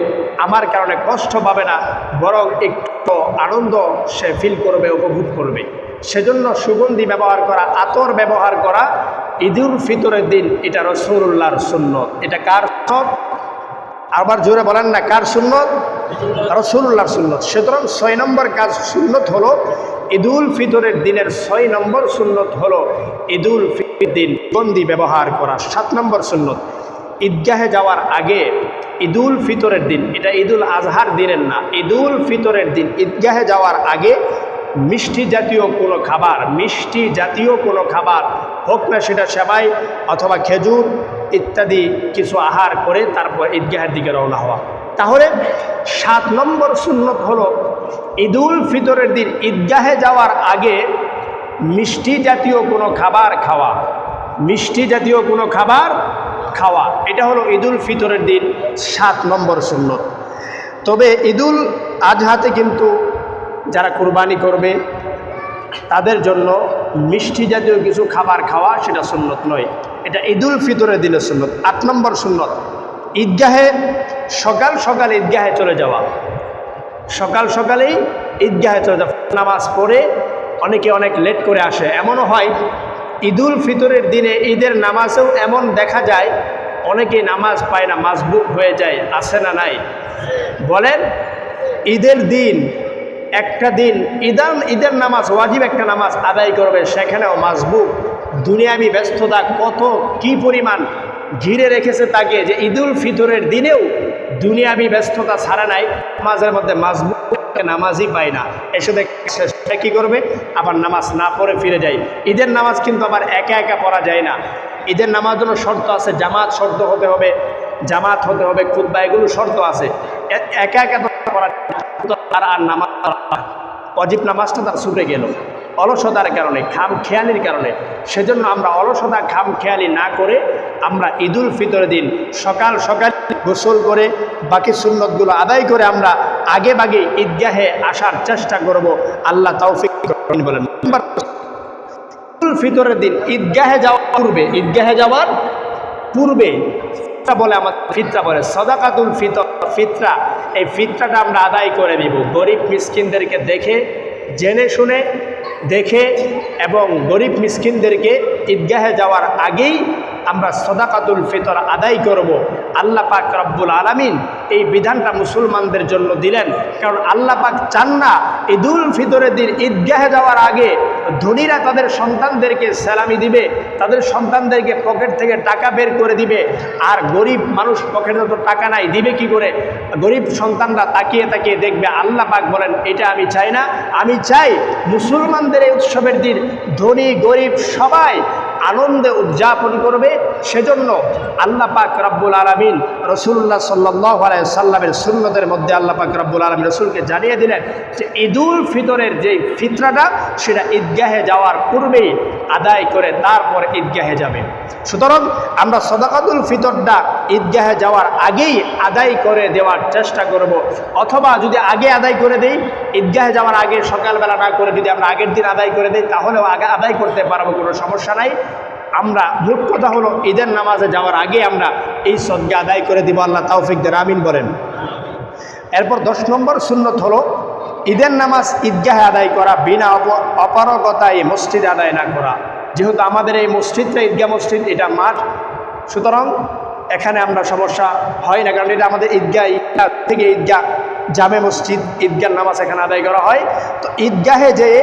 A: আমার কারণে কষ্ট পাবে না, বরং একটু আনন্দ সে ফিল করবে, উপভোগ করবে। সেজন্য সুগন্ধি ব্যবহার করা, আতর ব্যবহার করা ঈদুল ফিতরের দিন এটা রাসূলুল্লাহর সুন্নত। এটা কার সুন্নত? আবার জোরে বলেন না, কার সুন্নত? রাসূলুল্লাহর সুন্নত। সুতরাং 6 নম্বর কাজ সুন্নত হলো ঈদুল ফিতরের দিনের 6 নম্বর সুন্নত হলো ঈদুল ফিতরের দিন সুগন্ধি ব্যবহার করা। 7 নম্বর সুন্নত ঈদগাহে যাওয়ার আগে, ঈদুল ফিতরের দিন, এটা ঈদুল আজহার দিনের না, ঈদুল ফিতরের দিন ঈদগাহে যাওয়ার আগে মিষ্টি জাতীয় কোনো খাবার হোক না সেটা সেমাই অথবা খেজুর ইত্যাদি কিছু আহার করে তারপর ঈদগাহের দিকে রওনা হওয়া। তাহলে 7 নম্বর সুন্নত হলো ঈদুল ফিতরের দিন ঈদগাহে যাওয়ার আগে মিষ্টি জাতীয় কোনো খাবার খাওয়া। মিষ্টি জাতীয় কোনো খাবার খাওয়া। এটা হলো ঈদুল ফিতরের দিন 7 নম্বর সুন্নত। তবে ঈদুল আজহাতে কিন্তু যারা কুরবানি করবে তাদের জন্য মিষ্টি জাতীয় কিছু খাবার খাওয়া সেটা সুন্নত নয়, এটা ঈদুল ফিতরের দিনের সুন্নত। 8 নম্বর সুন্নত, ঈদগাহে সকাল সকাল ঈদগাহে চলে যাওয়া। সকাল সকালেই ঈদগাহে চলে যাওয়া, নামাজ পড়ে অনেকে অনেক লেট করে আসে। এমনও হয় ঈদুল ফিতরের দিনে ঈদের নামাজেও এমন দেখা যায় অনেকে নামাজ পায় না, মাসবুক হয়ে যায়। আছে না নাই বলেন? ঈদের দিন একটা দিন ঈদের নামাজ ওয়াজিব একটা নামাজ আদায় করবে, সেখানেও মাসবুক। দুনিয়াবি ব্যস্ততা কত কি পরিমাণ ঘিরে রেখেছে তাকে, যে ঈদুল ফিতরের দিনেও দুনিয়াবি ব্যস্ততা ছাড়া নাই, নামাজের মধ্যে মাসবুক নামাজই পায় না। এসে দেখে কী করবে? আবার নামাজ না পড়ে ফিরে যায়। ঈদের নামাজ কিন্তু আবার একা একা পড়া যায় না। ঈদের নামাজ জন্য শর্ত আছে, জামাত শর্ত হতে হবে, জামাত হতে হবে, খুতবা, এগুলো শর্ত আছে। একা একা তো পড়া আর নামাজ ওয়াজিব নামাজটা তার ছুটে গেল অলসতার কারণে, খামখেয়ালির কারণে। সেজন্য আমরা অলসতা খামখেয়ালি না করে আমরা ঈদুল ফিতরের দিন সকাল সকাল গোসল করে বাকি সুন্নতগুলো আদায় করে আমরা আগে ভাগে ঈদগাহে আসার চেষ্টা করব। আল্লাহ তৌফিক বলেন। ঈদুল ফিতরের দিন ঈদগাহে যাওয়ার পূর্বে বলে আমাদের ফিতরা বলে সাদাকাতুল ফিতর, ফিতরা। এই ফিতরাটা আমরা আদায় করে দিব গরিব মিসকিনদেরকে জেনে শুনে দেখে, এবং গরিব মিসকিনদেরকে ঈদগাহে যাওয়ার আগেই আমরা সাদাকাতুল ফিতর আদায় করব। আল্লাহ পাক রব্বুল আলামিন এই বিধানটা মুসলমানদের জন্য দিলেন, কারণ আল্লাহ পাক চান না ঈদুল ফিতরের দিন ঈদগাহে যাওয়ার আগে ধনীরা তাদের সন্তানদেরকে সালামি দিবে, তাদের সন্তানদেরকে পকেট থেকে টাকা বের করে দিবে, আর গরিব মানুষ পকেটে তো টাকা নাই, দিবে কি করে? গরিব সন্তানরা তাকিয়ে তাকিয়ে দেখবে। আল্লাহ পাক বলেন এটা আমি চাই না, আমি চাই মুসলমানদের এই উৎসবের দিন ধনী গরিব সবাই আনন্দে উদযাপন করবে। সেজন্য আল্লাহ পাক রব্বুল আলামিন রাসূলুল্লাহ সাল্লাল্লাহু আলাইহি সাল্লামের সুন্নতের মধ্যে আল্লাহ পাক রব্বুল আলামিন রাসূলকে জানিয়ে দিলেন যে ঈদুল ফিতরের যে ফিতরাটা সেটা ঈদগাহে যাওয়ার পূর্বেই আদায় করে তারপর ঈদগাহে যাবে। সুতরাং আমরা সাদাকাতুল ফিতরটা ঈদগাহে যাওয়ার আগেই আদায় করে দেওয়ার চেষ্টা করব, অথবা যদি আগে আদায় করে দেই, ঈদগাহে যাওয়ার আগে সকালবেলা না করে যদি আমরা আগের দিন আদায় করে দিই তাহলেও আগে আদায় করতে পারবো, কোনো সমস্যা নাই। আমরা মূল কথা হলো ঈদের নামাজে যাওয়ার আগে আমরা এই সদকা আদায় করে দিব। আল্লাহ তৌফিক দেন, আমিন বলেন। এরপর 10 নম্বর সুন্নত হলো ঈদের নামাজ ঈদগাহে আদায় করা, বিনা অপারগতায় মসজিদে আদায় না করা। যেহেতু আমাদের এই মসজিদটা ঈদগাহ মসজিদ, এটা মাঠ, সুতরাং এখানে আমরা সমস্যা হয় না, কারণ এটা আমাদের ঈদগাহ থেকে ঈদগাহ জামে মসজিদ, ঈদগাহ নামাজ এখানে আদায় করা হয়। তো ঈদগাহে যেয়ে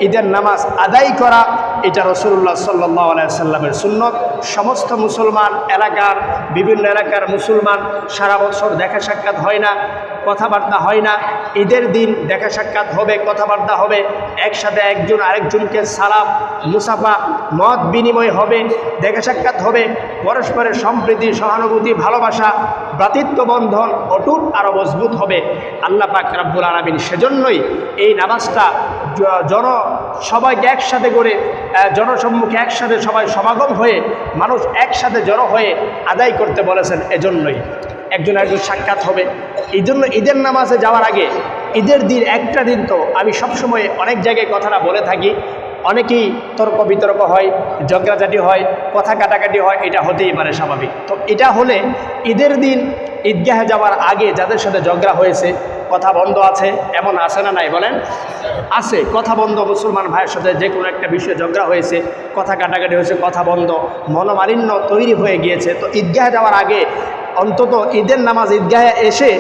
A: ঈদের নামাজ আদায় করা এটা রাসূলুল্লাহ সাল্লাল্লাহু আলাইহি সাল্লামের সুন্নত। সমস্ত মুসলমান এলাকার বিভিন্ন এলাকার মুসলমান সারা বছর দেখা সাক্ষাৎ হয় না, কথাবার্তা হয় না। ঈদের দিন দেখা সাক্ষাৎ হবে, কথাবার্তা হবে, একসাথে একজন আরেকজনকে সালাম মুসাফা মত বিনিময় হবে, দেখা সাক্ষাৎ হবে, পরস্পরের সম্প্রীতি সহানুভূতি ভালোবাসা ভ্রাতৃত্ব বন্ধন অটুট আরও মজবুত হবে। আল্লাহ পাক রব্বুল আলামিন সেজন্যই এই নামাজটা সবাইকে একসাথে করে জনসম্মুখে একসাথে সবাই সমাগম হয়ে মানুষ একসাথে জড়ো হয়ে আদায় করতে বলেছেন। এজন্যই একজন সাক্ষাৎ হবে। এই জন্য ঈদের নামাজে যাওয়ার আগে ঈদের দিন একটা দিন, তো আমি সবসময় অনেক জায়গায় কথাটা বলে থাকি, অনেকেই তর্ক বিতর্ক হয়, ঝগড়াঝাটি হয়, কথা কাটাকাটি হয়, এটা হতেই পারে স্বাভাবিক। তো এটা হলে ঈদের দিন ঈদগাহে যাওয়ার আগে যাদের সাথে ঝগড়া হয়েছে, কথা বন্ধ আছে, এমন আছে না নাই বলেন? আছে, কথা বন্ধ। মুসলমান ভাইয়ের সাথে যে কোনো একটা বিষয়ে ঝগড়া হয়েছে, কথা কাটাকাটি হয়েছে, কথা বন্ধ, মনোমালিন্য তৈরি হয়ে গিয়েছে। তো ঈদগাহে যাওয়ার আগে অন্তত ঈদের নামাজ ঈদগাহে এসে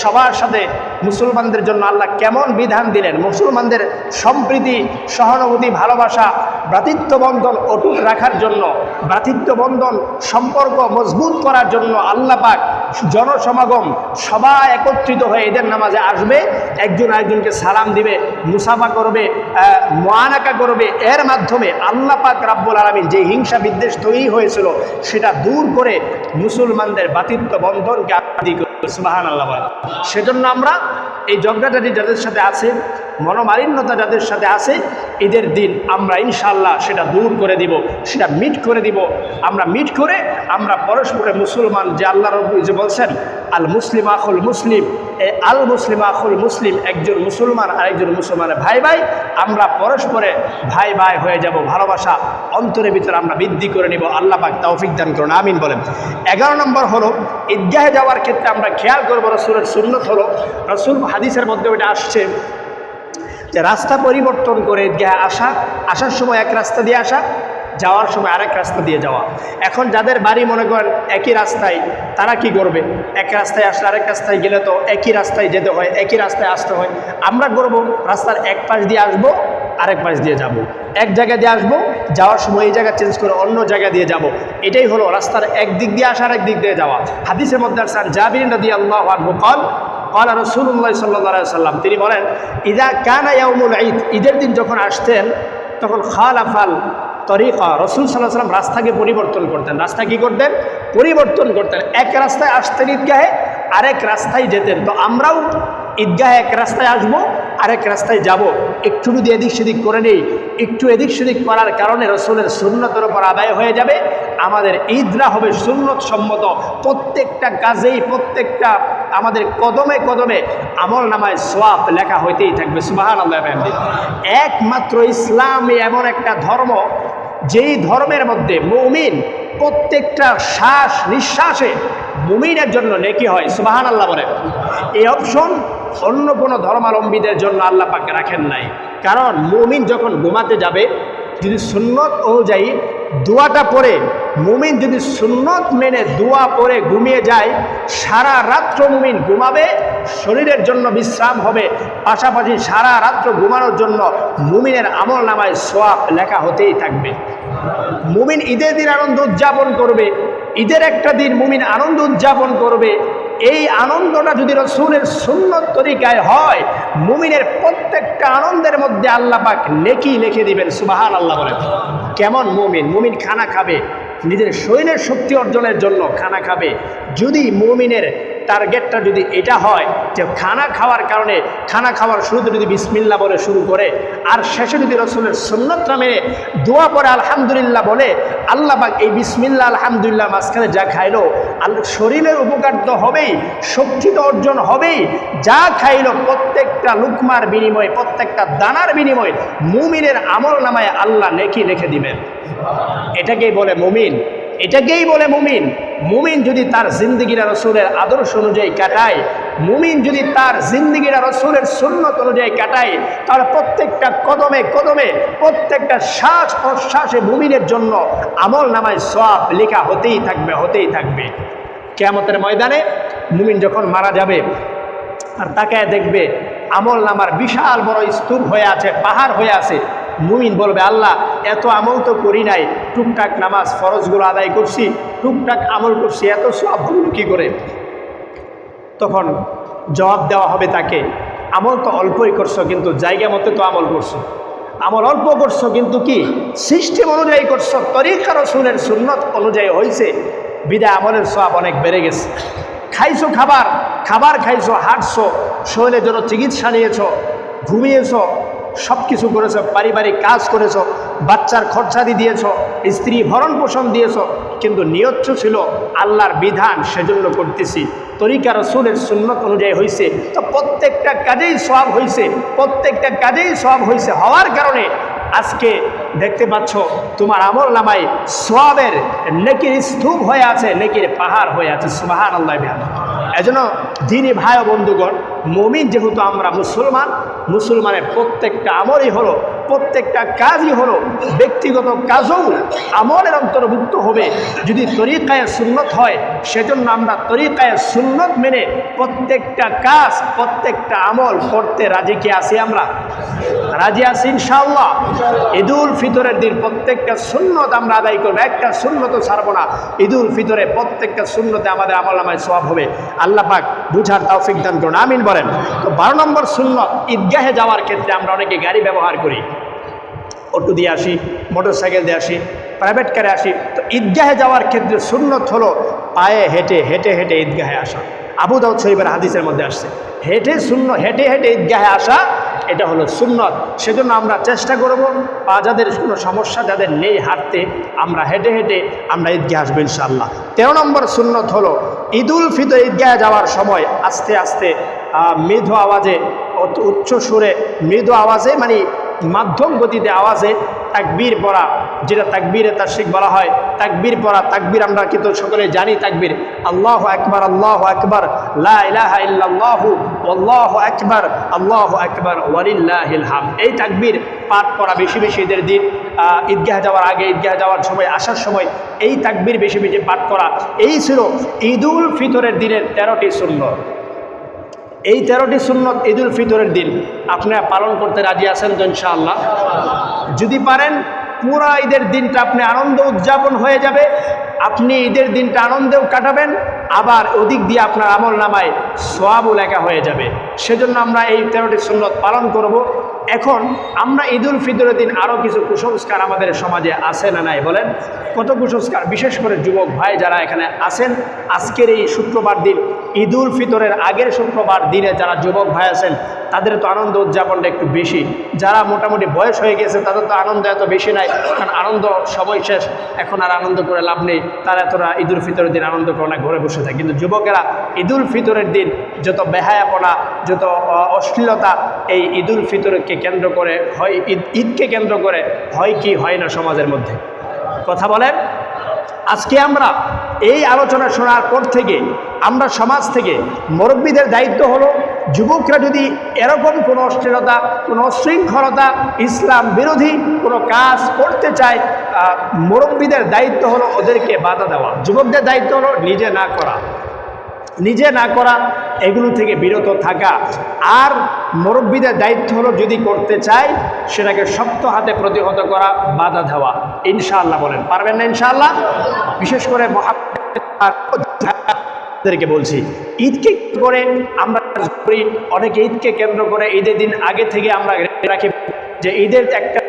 A: সবার সাথে মুসলমানদের জন্য আল্লাহ কেমন বিধান দিলেন, মুসলমানদের সম্প্রীতি সহানুভূতি ভালোবাসা ভ্রাতৃত্ববন্ধন অটুট রাখার জন্য, ভ্রাতৃত্ববন্ধন সম্পর্ক মজবুত করার জন্য আল্লাহ পাক জনসমাগম সবাই একত্রিত হয়ে ঈদের নামাজে আসবে, একজন আরেকজনকে সালাম দিবে, মুসাফা করবে, মুআনাকা করবে। এর মাধ্যমে আল্লাহ পাক রব্বুল আলামিন যে হিংসা বিদ্বেষ তৈরি হয়েছিল সেটা দূর করে মুসলমানদের ভ্রাতৃত্ববন্ধনকে আদি করে। সুবহানাল্লাহ। সেজন্য আমরা এই ঝগড়াঝাটি যাদের সাথে আছে, মনোমালিন্যতা যাদের সাথে আছে, ঈদের দিন আমরা ইনশাআল্লাহ সেটা দূর করে দিব, সেটা মিট করে দিব। আমরা মিট করে আমরা পরস্পরে মুসলমান, যে আল্লাহ রাব্বুল যে বলছেন আল মুসলিম আখুল মুসলিম, আল মুসলিম আখুল মুসলিম, একজন মুসলমান আরেকজন মুসলমানের ভাই ভাই, আমরা পরস্পরে ভাই ভাই হয়ে যাব, ভালোবাসা অন্তরের ভিতরে আমরা বৃদ্ধি করে নিব। আল্লাহ পাক তৌফিক দান করুন, আমিন বলেন। 11 নম্বর হলো ঈদগাহে যাওয়ার ক্ষেত্রে আমরা খেয়াল করবো রাসূলের সুন্নত হলো, রাসূল হাদিসের মধ্যে ওটা আসছে যে রাস্তা পরিবর্তন করে ঈদগাহে আসার সময় এক রাস্তা দিয়ে আসা, যাওয়ার সময় আরেক রাস্তা দিয়ে যাওয়া। এখন যাদের বাড়ি মনে করেন একই রাস্তায়, তারা কি করবে? এক রাস্তায় আসলে আরেক রাস্তায় গেলে তো একই রাস্তায় যেতে হয়, একই রাস্তায় আসতে হয়। আমরা করবো রাস্তার এক পাশ দিয়ে আসবো, আরেক পাশ দিয়ে যাব। এক জায়গা দিয়ে আসবো, যাওয়ার সময় এই জায়গা চেঞ্জ করে অন্য জায়গা দিয়ে যাব। এটাই হলো রাস্তার এক দিক দিয়ে আসা, আরেক দিক দিয়ে যাওয়া। হাদিসের মধ্যে আসছেন জাবির রাদিয়াল্লাহু আনহু قال قال রাসূলুল্লাহ সাল্লাল্লাহু আলাইহি ওয়াসাল্লাম, তিনি বলেন ইযা কানা ইয়াউমুল ঈদ, ঈদের দিন যখন আসতেন তখন খালাফাল তরিকা, রাসূল সাল্লাল্লাহু আলাইহি ওয়াসাল্লাম রাস্তাকে পরিবর্তন করতেন। রাস্তা কি করতেন? পরিবর্তন করতেন। এক রাস্তায় আসতেন ঈদগাহে, আরেক রাস্তায় যেতেন। তো আমরাও ঈদগাহে এক রাস্তায় আসবো, আরেক রাস্তায় যাব। একটু যদি এদিক সেদিক করে নেই, একটু এদিক সেদিক করার কারণে রসুলের সুন্নতের উপর আদায় হয়ে যাবে। আমাদের ঈদরা হবে সুন্নত সম্মত। প্রত্যেকটা কাজেই, প্রত্যেকটা আমাদের কদমে কদমে আমল নামায় সওয়াব লেখা হইতেই থাকবে। সুবহানাল্লাহ। একমাত্র ইসলামই এমন একটা ধর্ম, যেই ধর্মের মধ্যে মুমিন প্রত্যেকটা শ্বাস নিঃশ্বাসে মুমিনের জন্য নেকি হয়। সুবহানাল্লাহ বলে। এই অপশন অন্য কোনো ধর্মাবলম্বীদের জন্য আল্লাহ পাক রাখেন নাই। কারণ মুমিন যখন ঘুমাতে যাবে, যদি সুন্নত অনুযায়ী দোয়াটা পড়ে, মুমিন যদি সুন্নত মেনে দোয়া পড়ে ঘুমিয়ে যায়, সারা রাত্র মুমিন ঘুমাবে, শরীরের জন্য বিশ্রাম হবে, পাশাপাশি সারা রাত্র ঘুমানোর জন্য মুমিনের আমল নামায় সওয়াব লেখা হতেই থাকবে। মুমিন ঈদের দিন আনন্দ উদযাপন করবে, ঈদের একটা দিন মুমিন আনন্দ উদযাপন করবে। এই আনন্দটা যদি রসুলের সুন্নত তরিকায় হয়, মুমিনের প্রত্যেকটা আনন্দের মধ্যে আল্লাহ পাক নেকি লিখে দিবেন। সুবহানাল্লাহ বলেন। কেমন মুমিন? মুমিন খানা খাবে, নিজের শরীরের শক্তি অর্জনের জন্য খানা খাবে। যদি মুমিনের টার্গেটটা যদি এটা হয় যে খানা খাওয়ার কারণে, খানা খাওয়ার শুরুতে যদি বিসমিল্লাহ বলে শুরু করে, আর শেষে যদি রসুলের সুন্নতটা মেনে দোয়া পরে আলহামদুলিল্লাহ বলে, আল্লাহ পাক এই বিসমিল্লাহ আলহামদুলিল্লাহ মাঝখানে যা খাইলো, শরীরের উপকার তো হবেই, শক্তি তো অর্জন হবেই। যা খাইলো প্রত্যেকটা লুকমার বিনিময়ে, প্রত্যেকটা দানার বিনিময়ে মুমিনের আমল নামায় আল্লাহ নেকি লিখে দিবেন। এটাকেই বলে মুমিন, এটাকেই বলে মুমিন। মুমিন যদি তার জিন্দিগিরা রসুলের আদর্শ অনুযায়ী কাটায়, মুমিন যদি তার জিন্দিগিরা রসুলের সুন্নত অনুযায়ী কাটায়, তাহলে প্রত্যেকটা কদমে কদমে, প্রত্যেকটা শ্বাস প্রশ্বাসে মুমিনের জন্য আমল নামায় সওয়াব লেখা হতেই থাকবে, হতেই থাকবে। কিয়ামতের ময়দানে মুমিন যখন মারা যাবে আর তাকায় দেখবে আমল নামার বিশাল বড় স্তূপ হয়ে আছে, পাহাড় হয়ে আছে, মুমিন বলবে আল্লাহ এত আমল তো করি নাই, টুকটাক নামাজ ফরজগুলো আদায় করছি, টুকটাক আমল করছি, এত সওয়াব হলো কী করে? তখন জবাব দেওয়া হবে তাকে, আমল তো অল্পই করছো, কিন্তু জায়গা মতো তো আমল করছো। আমল অল্প করছো কিন্তু কি সিস্টেম অনুযায়ী করছো, তরিকা রসুলের সুন্নত অনুযায়ী হয়েছে, বিদায় আমলের সওয়াব অনেক বেড়ে গেছে। খাইছো খাবার, খাবার খাইছো, হাঁটছো, শরীরের জন্য চিকিৎসা নিয়েছো, ঘুমিয়েছো, সব কিছু করেছো, পারিবারিক কাজ করেছো, বাচ্চার খরচাদি দিয়েছো, স্ত্রী ভরণ পোষণ দিয়েছো, কিন্তু নিয়ত ছিল আল্লাহর বিধান, সেজন্য করতেছি, তরিকা রসুলের সুন্নত অনুযায়ী হয়েছে। তো প্রত্যেকটা কাজেই সওয়াব হয়েছে, প্রত্যেকটা কাজেই সওয়াব হয়েছে। হওয়ার কারণে আজকে দেখতে পাচ্ছ তোমার আমল নামায় সওয়াবের নেকির স্তূপ হয়ে আছে, নেকির পাহাড় হয়ে আছে। সুবহানাল্লাহ। এজন্য দিনী ভাই ও বন্ধুগণ, মুমিন যেহেতু আমরা মুসলমান, মুসলমানের প্রত্যেকটা আমলই হলো, প্রত্যেকটা কাজই হলো, ব্যক্তিগত কাজও আমলের অন্তর্ভুক্ত হবে যদি তরিকায়ে সুন্নত হয়। সেজন্য আমরা তরিকায়ে সুন্নত মেনে প্রত্যেকটা কাজ, প্রত্যেকটা আমল করতে রাজি কি আছি? আমরা রাজি আছি ইনশাআল্লাহ। ঈদুল ফিতরের দিন প্রত্যেকটা সুন্নত আমরা আদায় করবো, একটা সুন্নতও ছাড়বো না। ঈদুল ফিতরে প্রত্যেকটা সুন্নতে আমাদের আমল নামায় সওয়াব হবে। আল্লাহ পাক বুঝার তৌফিক দান করুন, আমিন বলেন। তো 12 নম্বর সুন্নত, ঈদগাহে যাওয়ার ক্ষেত্রে আমরা অনেকে গাড়ি ব্যবহার করি, অটো দিয়ে আসি, মোটর সাইকেল দিয়ে আসি, প্রাইভেট কারে আসি। তো ঈদগাহে যাওয়ার ক্ষেত্রে সুন্নত হলো পায়ে হেঁটে হেঁটে হেঁটে ঈদগাহে আসা। আবু দাউদ শরীফের হাদিসের মধ্যে আসছে, হেঁটে হেঁটে ঈদগাহে আসা, এটা হলো সুন্নত। সেজন্য আমরা চেষ্টা করব বা যাদের কোনো সমস্যা যাদের নেই হাঁটতে, আমরা হেঁটে হেঁটে আমরা ঈদগাহে আসবো ইনশাআল্লাহ। 13 নম্বর সুন্নত হলো ঈদুল ফিতর ঈদগাহে যাওয়ার সময় আস্তে আস্তে মৃদু আওয়াজে, উচ্চ সুরে মৃদু আওয়াজে, মানে মাধ্যম গতিতে আওয়াজে তাকবীর পড়া, যেটা তাকবীরে তাশরিক বলা হয়। তাকবীর পড়া, তাকবীর আমরা কিন্তু সকলে জানি তাকবীর, আল্লাহু আকবার, আল্লাহু আকবার, লা ইলাহা ইল্লাল্লাহু আল্লাহু আকবার, আল্লাহু আকবার ওয়ালিল্লাহিল হামদ। এই তাকবীর পাঠ করা বেশি বেশি ঈদের দিন, ঈদগাহে যাওয়ার আগে, ঈদগাহে যাওয়ার সময়, আসার সময় এই তাকবীর বেশি বেশি পাঠ করা। এই ছিল ঈদুল ফিতরের দিনের 13টি সুন্নত। এই 13টি সুন্নত ঈদুল ফিতরের দিন আপনারা পালন করতে রাজি আছেন তো ইনশাআল্লাহ? যদি পারেন পুরা ঈদের দিনটা আপনি আনন্দ উদযাপন হয়ে যাবে, আপনি ঈদের দিনটা আনন্দেও কাটাবেন, আবার ওদিক দিয়ে আপনার আমল নামায় সওয়াবও লেখা হয়ে যাবে। সেজন্য আমরা এই 13টি সুন্নত পালন করব। এখন আমরা ঈদুল ফিতরের দিন আরও কিছু কুসংস্কার আমাদের সমাজে আছে না নাই বলেন? কত কুসংস্কার, বিশেষ করে যুবক ভাই যারা এখানে আছেন, আজকের এই শুক্রবার দিন, ঈদুল ফিতরের আগের শুক্রবার দিনে যারা যুবক ভাই আছেন তাদের তো আনন্দ উদযাপনটা একটু বেশি। যারা মোটামুটি বয়স হয়ে গেছে তাদের তো আনন্দ এত বেশি নাই, কারণ আনন্দ সময় শেষ, এখন আর আনন্দ করে লাভ নেই। তারা এতটা ঈদুল ফিতরের দিন আনন্দ করে না, ঘরে বসে থাকে। কিন্তু যুবকেরা ঈদুল ফিতরের দিন যত বেহায়াপনা, যত অশ্লীলতা এই ঈদুল ফিতরকে কেন্দ্র করে হয়, ঈদকে কেন্দ্র করে হয় কি হয় না সমাজের মধ্যে, কথা বলেন। আজকে আমরা এই আলোচনা শোনার পর থেকে আমরা সমাজ থেকে মুরব্বীদের দায়িত্ব হলো, যুবকরা যদি এরকম কোনো অশ্লীলতা, কোনো অশৃঙ্খলতা, ইসলাম বিরোধী কোনো কাজ করতে চায়, মুরব্বীদের দায়িত্ব হলো ওদেরকে বাধা দেওয়া। যুবকদের দায়িত্ব হলো নিজে না করা, এগুলো থেকে বিরত থাকা। আর মুরব্বীদের দায়িত্ব হলো যদি করতে চায় সেটাকে শক্ত হাতে প্রতিহত করা, বাধা দেওয়া। ইনশাআল্লাহ বলেন, পারবেন না ইনশাআল্লাহ? বিশেষ করে মহাদেরকে বলছি, ঈদকে করে আমরা করি, অনেকে ঈদকে কেন্দ্র করে ঈদের দিন আগে থেকে আমরা রাখি যে ঈদের একটা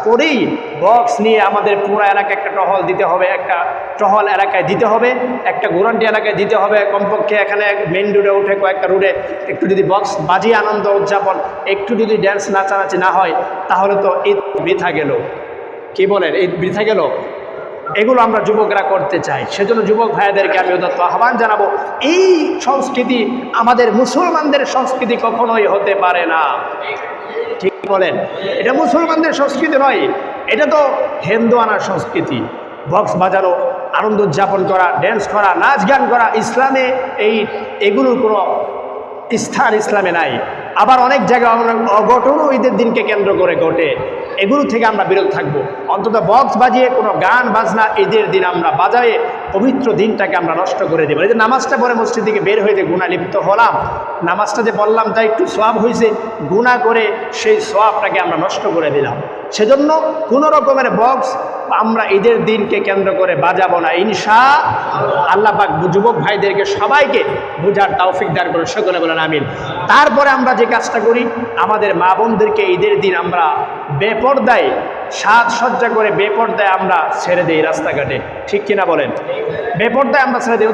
A: পরেই বক্স নিয়ে আমাদের পুরো এলাকায় একটা টহল দিতে হবে, একটা টহল এলাকায় দিতে হবে, একটা গোরান্টি এলাকায় দিতে হবে। কমপক্ষে এখানে মেন রোডে উঠে কয়েকটা রোডে একটু যদি বক্স বাজিয়ে আনন্দ উদযাপন, একটু যদি ড্যান্স নাচানাচি না হয় তাহলে তো ঈদ বৃথা গেল। কি বলেন, ঈদ বৃথা গেল? এগুলো আমরা যুবকরা করতে চাই। সেজন্য যুবক ভাইদেরকে আমি উদাত্ত আহ্বান জানাবো, এই সংস্কৃতি আমাদের মুসলমানদের সংস্কৃতি কখনোই হতে পারে না। ঠিক বলেন, এটা মুসলমানদের সংস্কৃতি নয়, এটা তো হিন্দুয়ানার সংস্কৃতি। বক্স বাজানো, আনন্দ উদযাপন করা, ড্যান্স করা, নাচ গান করা, ইসলামে এগুলোর কোনো স্থান ইসলামে নাই। আবার অনেক জায়গায় অঘটনও ঈদের দিনকে কেন্দ্র করে ঘটে, এগুলো থেকে আমরা বিরত থাকবো। অন্তত বক্স বাজিয়ে কোনো গান বাজনা ঈদের দিন আমরা বাজায়ে পবিত্র দিনটাকে আমরা নষ্ট করে দেবো। এই যে নামাজটা পরে মসজিদ থেকে বের হয়ে যে গুনাহ লিপ্ত হলাম, নামাজটা যে বললাম তাই একটু সওয়াব হয়েছে, গুনাহ করে সেই সওয়াবটাকে আমরা নষ্ট করে দিলাম। সেজন্য কোনো রকমের বক্স আমরা ঈদের দিনকে কেন্দ্র করে বাজাবো না ইনশাআল্লাহ। পাক যুবক ভাইদেরকে সবাইকে বুঝার তৌফিক দান করে, সকলে বলেন আমিন। তারপরে আমরা যে কাজটা করি, আমাদের মা বোনদেরকে ঈদের দিন আমরা বেপরদায় সাজসজ্জা করে বেপরদায় আমরা ছেড়ে দিই রাস্তাঘাটে, ঠিক কিনা বলেন? বেপরদায় আমরা ছেড়ে দিই।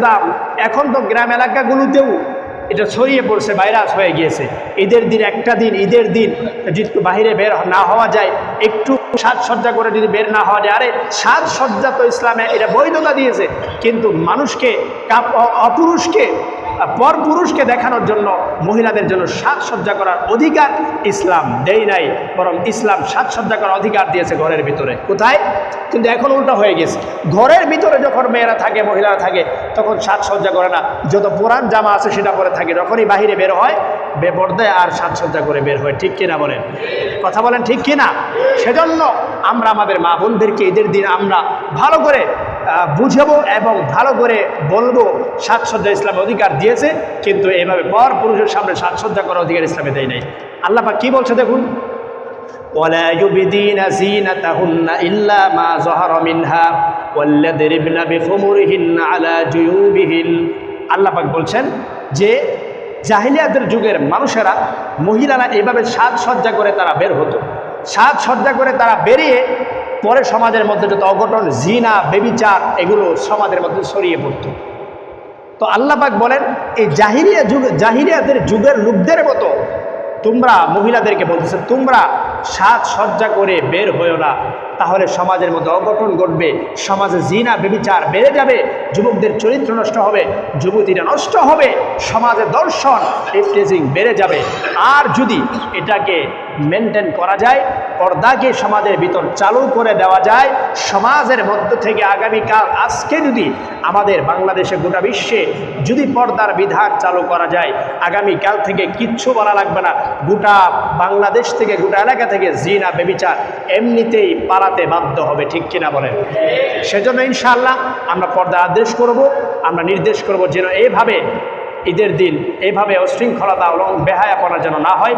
A: এখন তো গ্রাম এলাকাগুলোতেও এটা ছড়িয়ে পড়ছে, ভাইরাস হয়ে গিয়েছে। ঈদের দিন, একটা দিন ঈদের দিন যদি বাহিরে বের না হওয়া যায়, একটু সাজসজ্জা করে যদি বের না হওয়া যায়, আরে সাজসজ্জা তো ইসলামে এটা বৈধতা দিয়েছে, কিন্তু মানুষকে অপুরুষকে পরপুরুষকে দেখানোর জন্য, মহিলাদের জন্য সাজসজ্জা করার অধিকার ইসলাম দেয় নাই, বরং ইসলাম সাজসজ্জা করার অধিকার দিয়েছে ঘরের ভিতরে। কোথায়? কিন্তু এখন উল্টা হয়ে গেছে, ঘরের ভিতরে যখন মেয়েরা থাকে, মহিলারা থাকে, তখন সাজসজ্জা করে না, যত পুরান জামা আছে সেটা পরে থাকে। যখনই বাহিরে বের হয় বেপরদায় আর সাজসজ্জা করে বের হয়, ঠিক কিনা বলেন? কথা বলেন, ঠিক কিনা? সেজন্য আমরা আমাদের মা বোনদেরকে ঈদের দিন আমরা ভালো করে বুঝাবো এবং ভালো করে বলবো, সাজসজ্জা ইসলামের অধিকার দিয়েছে, কিন্তু এভাবে পর পুরুষের সামনে সাজসজ্জা করার অধিকার ইসলামে দেয় নাই। আল্লাহ পাক কি বলছে দেখুন, ওয়ালা ইউবদিনা যিনাতাহুন্না ইল্লা মা যাহারা মিনহা ওয়াল্লাযরিবনা বিখুমুরিহিন্না আলা জুয়ুবিহিন। আল্লাহ পাক বলছেন যে জাহিলিয়াতের যুগের মানুষেরা, মহিলারা এভাবে সাজসজ্জা করে তারা বের হতো, সাজসজ্জা করে তারা বেরিয়ে পরে সমাজের মধ্যে যত অঘটন, জিনা, বেবিচার, এগুলো সমাজের মধ্যে ছড়িয়ে পড়ত। তো আল্লাহ পাক বলেন এই জাহিলিয়াতের যুগের লোকদের মতো তোমরা মহিলাদেরকে বলতেছে তোমরা সাজসজ্জা করে বের হয়েও না, তাহলে সমাজের মধ্যে অঘটন ঘটবে, সমাজে জিনা ব্যভিচার বেড়ে যাবে, যুবকদের চরিত্র নষ্ট হবে, যুবতীরা নষ্ট হবে, সমাজে দর্শন ইফটিজিং বেড়ে যাবে। আর যদি এটাকে মেনটেন করা যায়, পর্দাকে সমাজের ভিতর চালু করে দেওয়া যায়, সমাজের মধ্য থেকে আগামীকাল আজকে যদি আমাদের বাংলাদেশে গোটা বিশ্বে যদি পর্দার বিধান চালু করা যায়, আগামীকাল থেকে কিচ্ছু বলা লাগবে না, গোটা বাংলাদেশ থেকে গোটা এলাকা থেকে জিনা ব্যভিচার এমনিতেই পালাতে বাধ্য হবে। ঠিক কিনা বলেন? সেজন্য ইনশাআল্লাহ আমরা পর্দা আদেশ করব, আমরা নির্দেশ করব যেন এইভাবে ঈদের দিন এইভাবে অশৃঙ্খলতা এবং বেহায়াপনা যেন না হয়।